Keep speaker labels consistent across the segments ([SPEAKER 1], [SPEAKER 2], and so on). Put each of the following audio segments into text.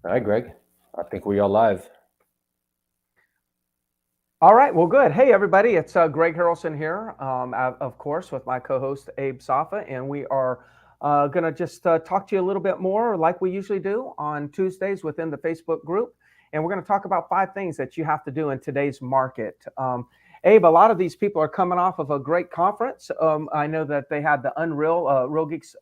[SPEAKER 1] All right, Greg. I think we are live.
[SPEAKER 2] All right, well, good. Hey, everybody, it's Greg Harrelson here, of course, with my co host, Abe Safa, and we are going to just talk to you a little bit more, like we usually do on Tuesdays within the Facebook group. And we're going to talk about 5 things that you have to do in today's market. Abe, a lot of these people are coming off of a great conference. I know that they had the Unreal, Real Geeks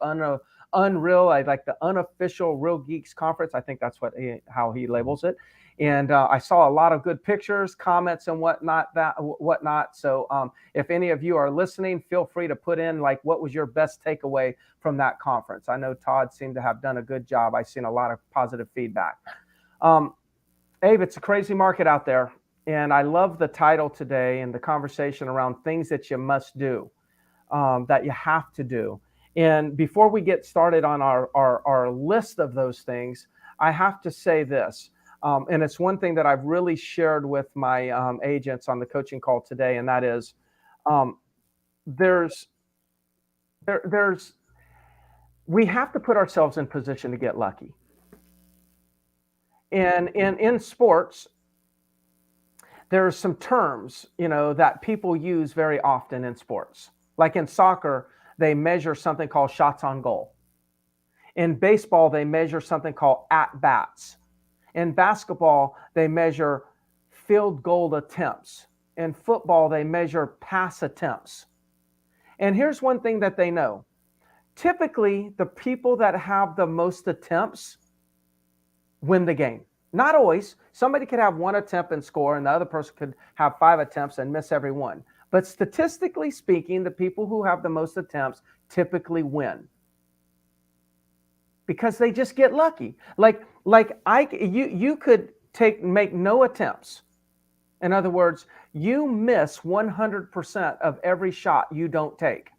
[SPEAKER 2] Unreal, I like the unofficial Real Geeks conference. I think that's how he labels it. And I saw a lot of good pictures, comments, and whatnot. So if any of you are listening, feel free to put in like what was your best takeaway from that conference. I know Todd seemed to have done a good job. I've seen a lot of positive feedback. Um, Abe, it's a crazy market out there, and I love the title today and the conversation around things that you must do, that you have to do. And before we get started on our list of those things, I have to say this. And it's one thing that I've really shared with my agents on the coaching call today, and that is um, there's there's we have to put ourselves in position to get lucky. And in sports, there's some terms, that people use very often in sports. Like in soccer, they measure something called shots on goal. In baseball, they measure something called at bats. In basketball, they measure field goal attempts. In football, they measure pass attempts. And here's one thing that they know. Typically, the people that have the most attempts win the game. Not always. Somebody could have one attempt and score, and the other person could have 5 attempts and miss every one. But statistically speaking, the people who have the most attempts typically win because they just get lucky. You could make no attempts. In other words, you miss 100% of every shot you don't take.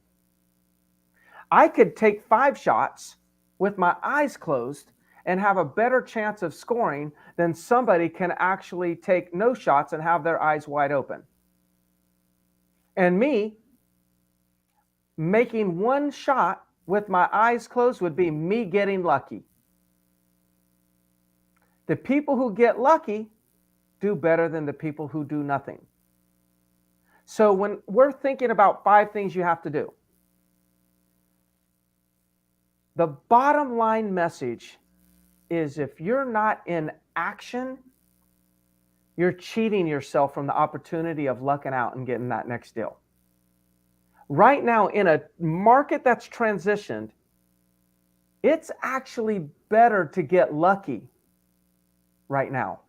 [SPEAKER 2] I could take 5 shots with my eyes closed and have a better chance of scoring than somebody can actually take no shots and have their eyes wide open. And me making one shot with my eyes closed would be me getting lucky. The people who get lucky do better than the people who do nothing. So when we're thinking about 5 things you have to do, the bottom line message is if you're not in action, you're cheating yourself from the opportunity of lucking out and getting that next deal. Right now, in a market that's transitioned, it's actually better to get lucky right now.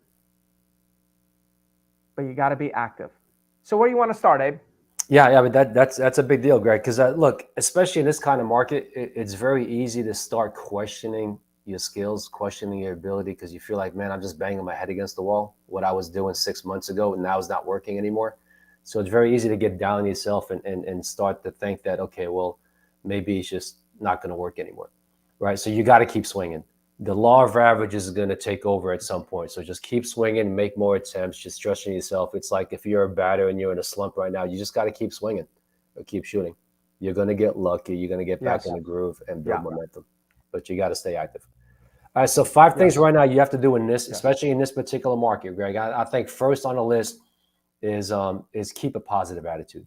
[SPEAKER 2] But you got to be active. So where do you want to start, Abe?
[SPEAKER 1] Yeah, but that's a big deal, Greg. Because look, especially in this kind of market, it's very easy to start questioning your skills, questioning your ability, because you feel like, man, I'm just banging my head against the wall. What I was doing 6 months ago and now is not working anymore. So it's very easy to get down on yourself and start to think that, okay, well, maybe it's just not going to work anymore, right? So you got to keep swinging. The law of averages is going to take over at some point. So just keep swinging, make more attempts, just trusting yourself. It's like if you're a batter and you're in a slump right now, you just got to keep swinging or keep shooting. You're going to get lucky. You're going to get back
[SPEAKER 2] Yes.
[SPEAKER 1] in the groove and build
[SPEAKER 2] Yeah.
[SPEAKER 1] momentum, but you got to stay active. All right. So 5 things
[SPEAKER 2] Yes.
[SPEAKER 1] right now you have to do in this,
[SPEAKER 2] Yes.
[SPEAKER 1] especially in this particular market, Greg. I think first on the list is keep a positive attitude.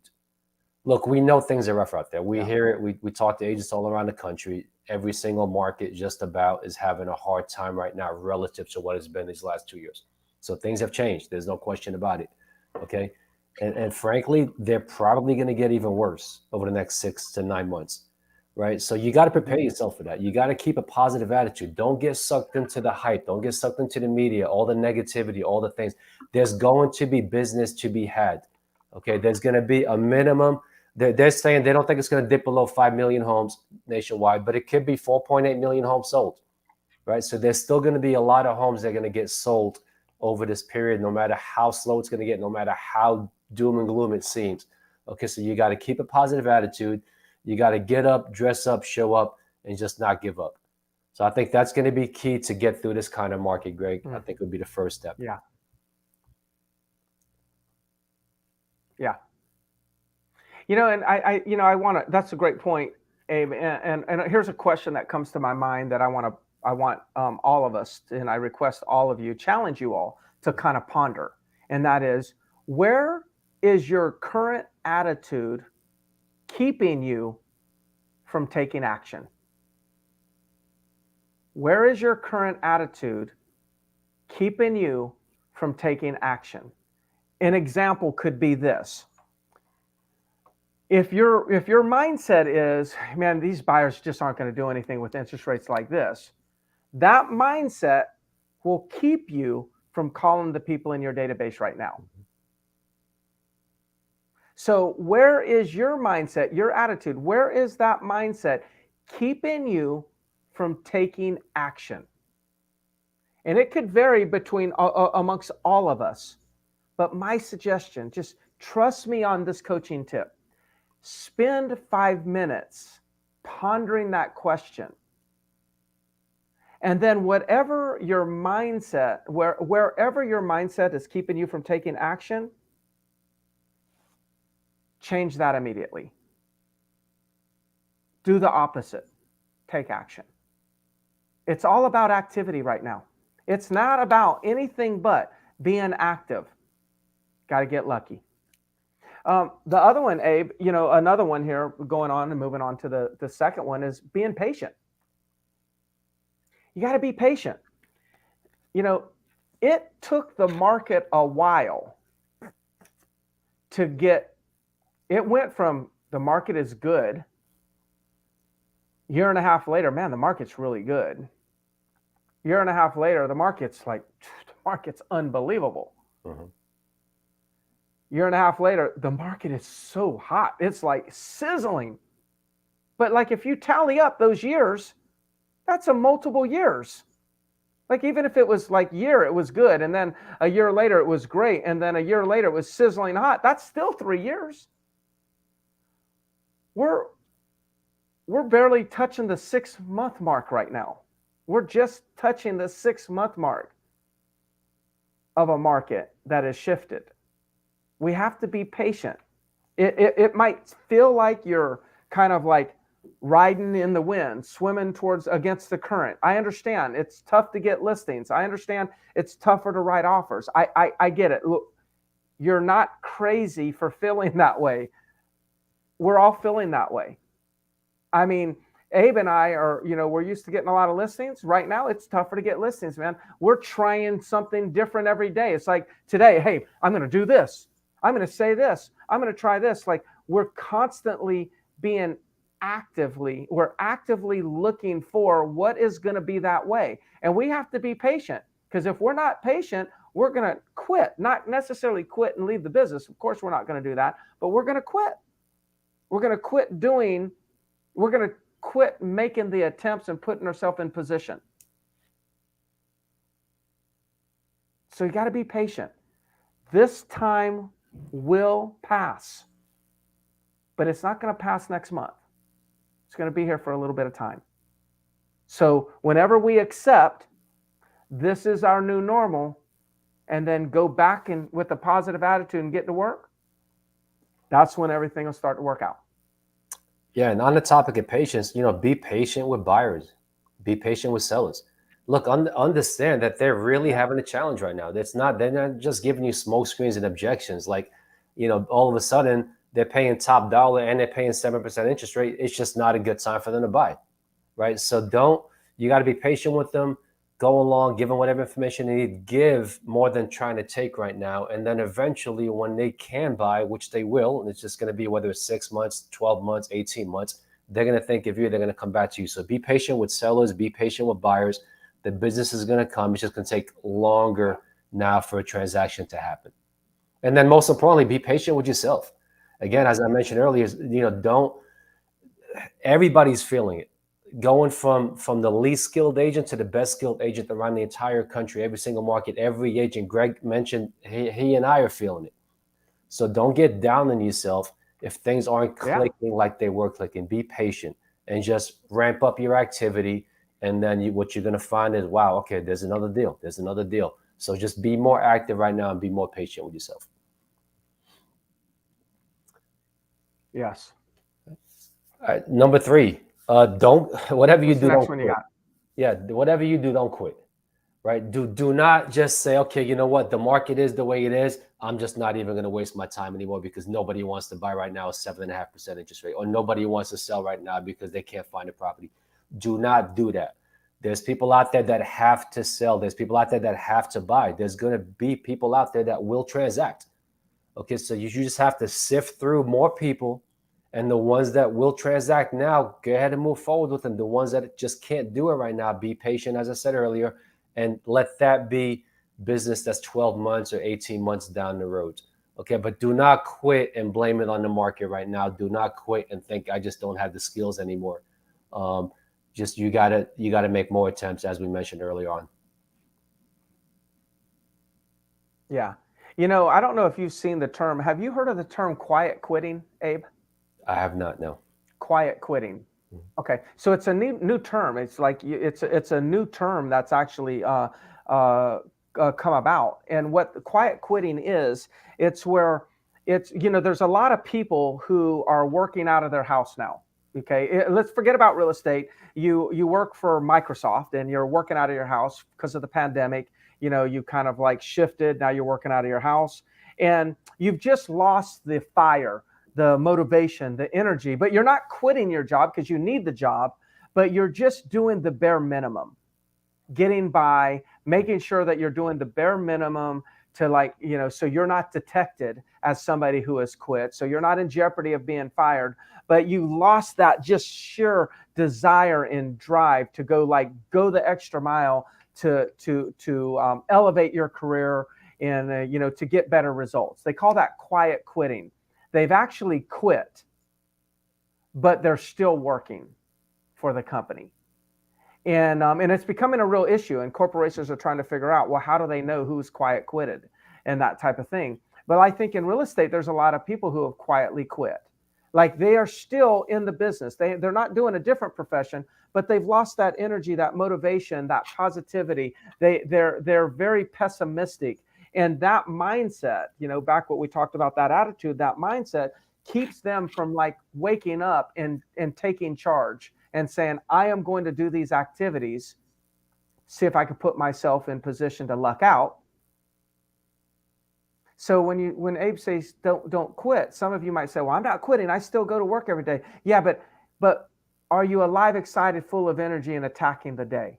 [SPEAKER 1] Look, we know things are rough out there. We
[SPEAKER 2] Yeah.
[SPEAKER 1] hear it. We talk to agents all around the country. Every single market just about is having a hard time right now relative to what it's been these last 2 years. So things have changed. There's no question about it. Okay. And frankly, they're probably going to get even worse over the next 6 to 9 months. Right. So you got to prepare
[SPEAKER 2] Mm-hmm.
[SPEAKER 1] yourself for that. You got to keep a positive attitude. Don't get sucked into the hype. Don't get sucked into the media, all the negativity, all the things. There's going to be business to be had. Okay. There's going to be a minimum. They're saying they don't think it's going to dip below 5 million homes nationwide, but it could be 4.8 million homes sold, right? So there's still going to be a lot of homes that are going to get sold over this period, no matter how slow it's going to get, no matter how doom and gloom it seems. Okay, so you got to keep a positive attitude. You got to get up, dress up, show up, and just not give up. So I think that's going to be key to get through this kind of market, Greg. I
[SPEAKER 2] Mm.
[SPEAKER 1] think would be the first step.
[SPEAKER 2] Yeah. Yeah. And I want to. That's a great point, Abe. And here's a question that comes to my mind that I want to I want all of us, and I request all of you, challenge you all to kind of ponder. And that is, where is your current attitude keeping you from taking action? Where is your current attitude keeping you from taking action? An example could be this. If your mindset is, man, these buyers just aren't going to do anything with interest rates like this, that mindset will keep you from calling the people in your database right now. So where is your mindset, your attitude? Where is that mindset keeping you from taking action? And it could vary between amongst all of us. But my suggestion, just trust me on this coaching tip. Spend 5 minutes pondering that question. And then whatever your mindset, wherever your mindset is keeping you from taking action, change that immediately. Do the opposite. Take action. It's all about activity right now. It's not about anything but being active. Got to get lucky. The other one, Abe, another one here going on and moving on to the second one is being patient. You got to be patient. It took the market a while to it went from the market is good. Year and a half later, man, the market's really good. Year and a half later, the market's unbelievable.
[SPEAKER 1] Mm-hmm.
[SPEAKER 2] Year and a half later, the market is so hot. It's like sizzling. But like if you tally up those years, that's a multiple years. Like even if it was like it was good. And then a year later, it was great. And then a year later, it was sizzling hot. That's still 3 years. We're barely touching the 6-month mark right now. We're just touching the 6-month mark of a market that has shifted. We have to be patient. It might feel like you're kind of like riding in the wind, swimming against the current. I understand it's tough to get listings. I understand it's tougher to write offers. I get it. Look, you're not crazy for feeling that way. We're all feeling that way. I mean, Abe and I are, we're used to getting a lot of listings. Right now, it's tougher to get listings, man. We're trying something different every day. It's like today, hey, I'm going to do this. I'm going to say this. I'm going to try this. Like we're constantly we're actively looking for what is going to be that way. And we have to be patient, because if we're not patient, we're going to quit. Not necessarily quit and leave the business. Of course, we're not going to do that, but we're going to quit. We're going to quit making the attempts and putting ourselves in position. So you got to be patient. This time will pass, but it's not going to pass next month. It's going to be here for a little bit of time. So whenever we accept this is our new normal and then go back and with a positive attitude and get to work, that's when everything will start to work out.
[SPEAKER 1] Yeah, and on the topic of patience, be patient with buyers, be patient with sellers. Look, understand that they're really having a challenge right now. They're not just giving you smoke screens and objections. Like, all of a sudden they're paying top dollar and they're paying 7% interest rate. It's just not a good time for them to buy, right? So you got to be patient with them. Go along, give them whatever information they need. Give more than trying to take right now. And then eventually when they can buy, which they will, and it's just going to be whether it's 6 months, 12 months, 18 months, they're going to think of you, they're going to come back to you. So be patient with sellers, be patient with buyers. The business is going to come. It's just going to take longer now for a transaction to happen. And then most importantly, be patient with yourself. Again, as I mentioned earlier, everybody's feeling it. Going from the least skilled agent to the best skilled agent around the entire country, every single market, every agent. Greg mentioned he and I are feeling it. So don't get down on yourself if things aren't clicking like they were clicking. Be patient and just ramp up your activity. And then what you're going to find is, wow, okay, there's another deal. There's another deal. So just be more active right now and be more patient with yourself.
[SPEAKER 2] Yes.
[SPEAKER 1] All right, number 3. Whatever you do, don't quit. Yeah, whatever you do, don't quit. Right? Do not just say, okay, you know what, the market is the way it is. I'm just not even going to waste my time anymore because nobody wants to buy right now a 7.5% interest rate, or nobody wants to sell right now because they can't find a property. Do not do that. There's people out there that have to sell. There's people out there that have to buy. There's going to be people out there that will transact. Okay, so you just have to sift through more people, and the ones that will transact now, go ahead and move forward with them. The ones that just can't do it right now, be patient, as I said earlier, and let that be business that's 12 months or 18 months down the road. Okay, but do not quit and blame it on the market right now. Do not quit and think I just don't have the skills anymore. Just you gotta make more attempts, as we mentioned earlier on.
[SPEAKER 2] Yeah. You know, I don't know if you've seen the term. Have you heard of the term quiet quitting, Abe?
[SPEAKER 1] I have not, no.
[SPEAKER 2] Quiet quitting. Okay, so it's a new term. It's like it's a new term that's actually come about. And what the quiet quitting is, it's where it's, you know, there's a lot of people who are working out of their house now. Okay, let's forget about real estate. You work for Microsoft and you're working out of your house because of the pandemic. You know, you kind of like shifted. Now you're working out of your house, and you've just lost the fire, the motivation, the energy, but you're not quitting your job because you need the job, but you're just doing the bare minimum, getting by, making sure that you're doing the bare minimum to, like, you know, so you're not detected as somebody who has quit. So you're not in jeopardy of being fired, but you lost that just sheer desire and drive to go the extra mile to elevate your career and, you know, to get better results. They call that quiet quitting. They've actually quit, but they're still working for the company. And it's becoming a real issue. And corporations are trying to figure out, well, how do they know who's quiet quitted and that type of thing? But I think in real estate, there's a lot of people who have quietly quit. Like they are still in the business. They're not doing a different profession, but they've lost that energy, that motivation, that positivity. They're very pessimistic. And that mindset, you know, back what we talked about, that attitude, that mindset keeps them from like waking up and taking charge and saying, I am going to do these activities, see if I can put myself in position to luck out. So when Abe says don't quit, some of you might say, well, I'm not quitting. I still go to work every day. Yeah, but are you alive, excited, full of energy, and attacking the day?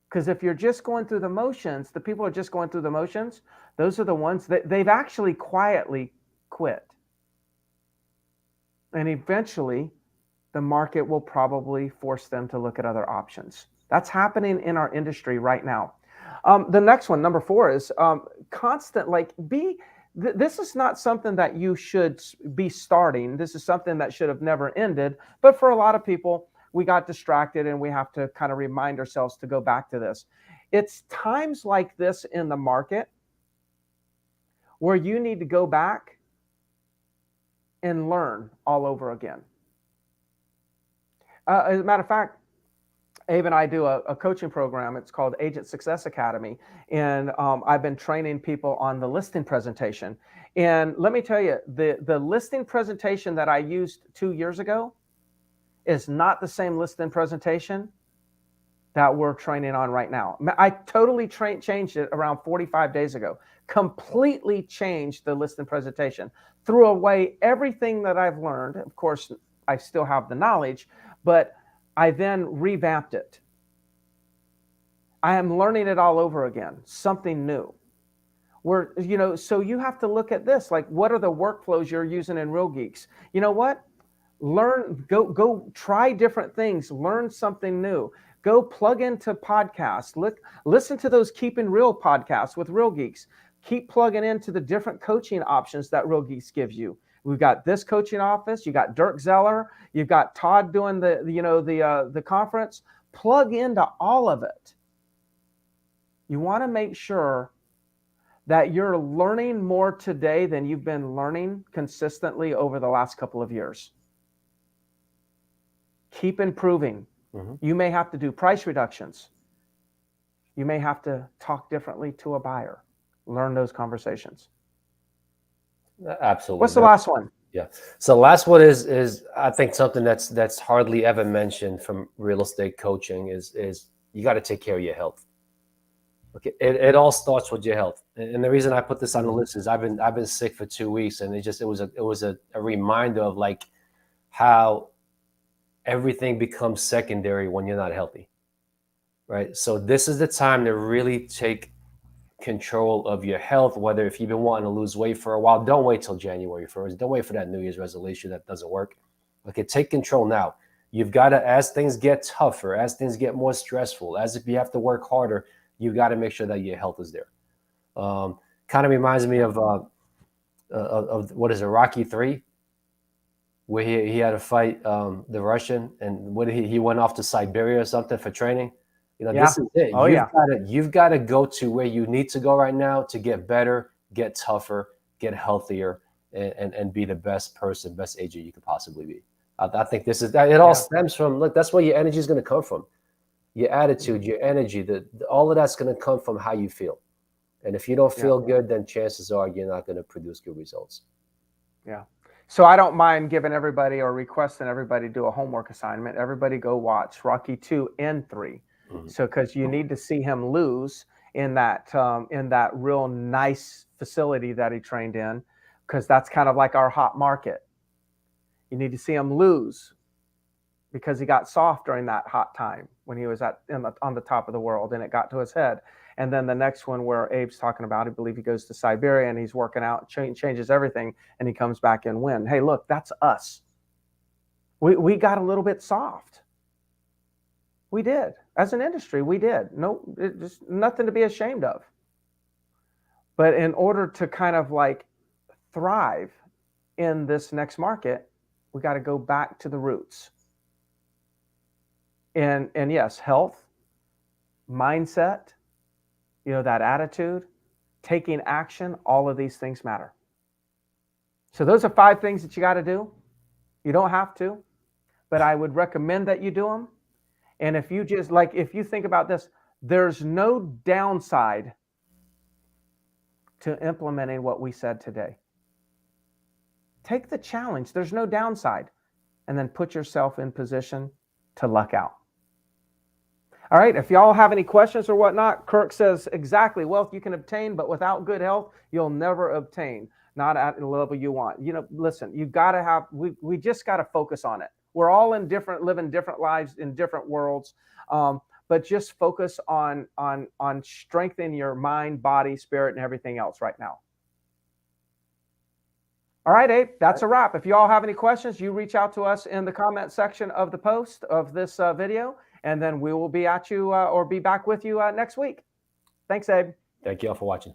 [SPEAKER 2] Because if you're just going through the motions, the people are just going through the motions, those are the ones that they've actually quietly quit. And eventually, the market will probably force them to look at other options. That's happening in our industry right now. The next one, number 4, is constant, like this is not something that you should be starting. This is something that should have never ended. But for a lot of people, we got distracted and we have to kind of remind ourselves to go back to this. It's times like this in the market where you need to go back and learn all over again. As a matter of fact, Abe and I do a coaching program. It's called Agent Success Academy. And I've been training people on the listing presentation. And let me tell you, the listing presentation that I used 2 years ago is not the same listing presentation that we're training on right now. I totally changed it around 45 days ago. Completely changed the listing presentation. Threw away everything that I've learned. Of course, I still have the knowledge, but I then revamped it. I am learning it all over again, something new. Where, you know, so you have to look at this, like, what are the workflows you're using in Real Geeks? You know what? Learn, go try different things, learn something new. Go plug into podcasts. Listen to those Keeping Real podcasts with Real Geeks. Keep plugging into the different coaching options that Real Geeks gives you. We've got this coaching office. You got Dirk Zeller. You've got Todd doing the conference. Plug into all of it. You want to make sure that you're learning more today than you've been learning consistently over the last couple of years. Keep improving. Mm-hmm. You may have to do price reductions. You may have to talk differently to a buyer. Learn those conversations.
[SPEAKER 1] Absolutely.
[SPEAKER 2] What's the last one?
[SPEAKER 1] Yeah. So last one is I think something that's hardly ever mentioned from real estate coaching is you got to take care of your health. Okay, it all starts with your health, and the reason I put this on the
[SPEAKER 2] Mm.
[SPEAKER 1] list is I've been sick for 2 weeks, and it was a reminder of like how everything becomes secondary when you're not healthy, right? So this is the time to really take control of your health. Whether if you've been wanting to lose weight for a while, don't wait till January 1st. Don't wait for that New Year's resolution that doesn't work. Okay, take control now. You've got to, as things get tougher, as things get more stressful, as if you have to work harder, you got to make sure that your health is there. Um, Kind of reminds me
[SPEAKER 2] Yeah.
[SPEAKER 1] of what is it, Rocky 3, where he had to fight the Russian, and what he went off to Siberia or something for training.
[SPEAKER 2] Yeah.
[SPEAKER 1] This is it.
[SPEAKER 2] Oh yeah.
[SPEAKER 1] You've got to go to where you need to go right now to get better, get tougher, get healthier, and be the best person, best agent you could possibly be. I think this is that. It all
[SPEAKER 2] Yeah.
[SPEAKER 1] stems from, look. That's where your energy is going to come from. Your
[SPEAKER 2] Mhm.
[SPEAKER 1] attitude, your energy, all of that's going to come from how you feel. And if you don't
[SPEAKER 2] Yeah.
[SPEAKER 1] feel good, then chances are you're not going to produce good results.
[SPEAKER 2] Yeah. So I don't mind giving everybody or requesting everybody do a homework assignment. Everybody go watch Rocky 2 and 3.
[SPEAKER 1] Mhm.
[SPEAKER 2] So because you need to see him lose in that real nice facility that he trained in, because that's kind of like our hot market. You need to see him lose because he got soft during that hot time when he was on the top of the world, and it got to his head. And then the next one where Abe's talking about, I believe he goes to Siberia and he's working out, changes everything, and he comes back and win. Hey, look, that's us. We got a little bit soft. We did. As an industry, we did. No, just nothing to be ashamed of. But in order to kind of like thrive in this next market, we got to go back to the roots. And yes, health, mindset, that attitude, taking action, all of these things matter. So those are 5 things that you got to do. You don't have to, but I would recommend that you do them. And if you just like, if you think about this, there's no downside to implementing what we said today. Take the challenge. There's no downside. And then put yourself in position to luck out. All right. If y'all have any questions or whatnot, Kirk says exactly, wealth you can obtain, but without good health, you'll never obtain. Not at the level you want. Listen, you got to have, we just got to focus on it. We're all living different lives in different worlds. But just focus on strengthening your mind, body, spirit, and everything else right now. All right, Abe, that's a wrap. If you all have any questions, you reach out to us in the comment section of the post of this video, and then we will be at you or be back with you next week. Thanks, Abe.
[SPEAKER 1] Thank you all for watching.